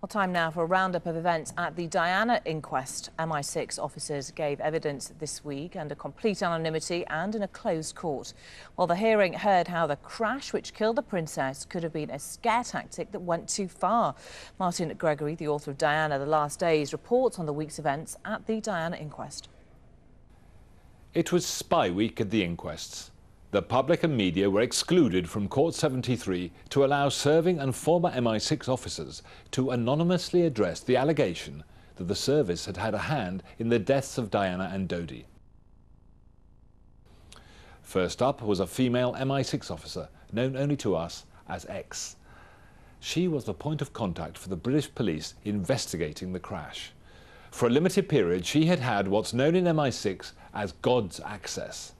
Well, time now for a roundup of events at the Diana Inquest. MI6 officers gave evidence this week under complete anonymity and in a closed court. While the hearing heard how the crash which killed the princess could have been a scare tactic that went too far. Martin Gregory, the author of Diana, The Last Days, reports on the week's events at the Diana Inquest. It was Spy Week at the inquests. The public and media were excluded from Court 73 to allow serving and former MI6 officers to anonymously address the allegation that the service had had a hand in the deaths of Diana and Dodi. First up was a female MI6 officer, known only to us as X. She was the point of contact for the British police investigating the crash. For a limited period, she had had what's known in MI6 as God's access.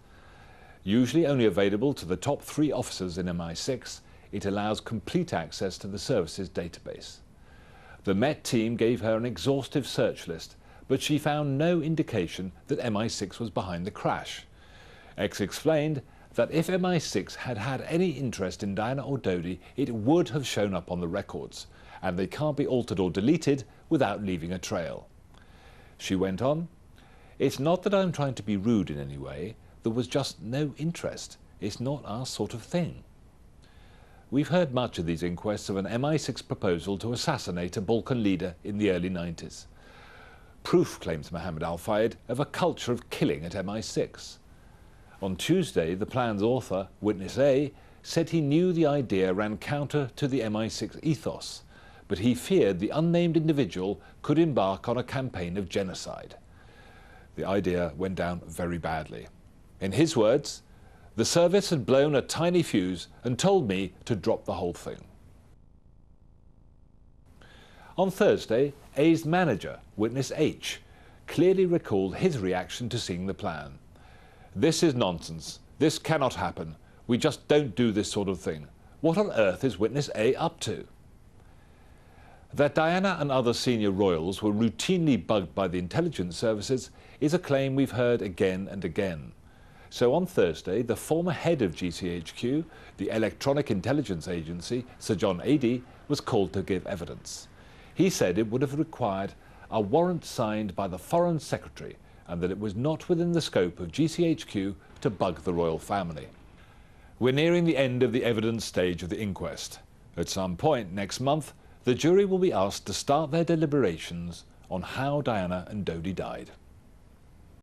Usually only available to the top 3 officers in MI6, it allows complete access to the service's database. The Met team gave her an exhaustive search list, but she found no indication that MI6 was behind the crash. X explained that if MI6 had had any interest in Diana or Dodi, it would have shown up on the records, and they can't be altered or deleted without leaving a trail. She went on, "It's not that I'm trying to be rude in any way. There was just no interest. It's not our sort of thing." We've heard much of these inquests of an MI6 proposal to assassinate a Balkan leader in the early 90s. Proof, claims Mohammed Fayed, of a culture of killing at MI6. On Tuesday, the plan's author, Witness A, said he knew the idea ran counter to the MI6 ethos, but he feared the unnamed individual could embark on a campaign of genocide. The idea went down very badly. In his words, "The service had blown a tiny fuse and told me to drop the whole thing." On Thursday, A's manager, Witness H, clearly recalled his reaction to seeing the plan. "This is nonsense. This cannot happen. We just don't do this sort of thing. What on earth is Witness A up to?" That Diana and other senior royals were routinely bugged by the intelligence services is a claim we've heard again and again. So on Thursday, the former head of GCHQ, the Electronic Intelligence Agency, Sir John Adey, was called to give evidence. He said it would have required a warrant signed by the Foreign Secretary and that it was not within the scope of GCHQ to bug the royal family. We're nearing the end of the evidence stage of the inquest. At some point next month, the jury will be asked to start their deliberations on how Diana and Dodi died.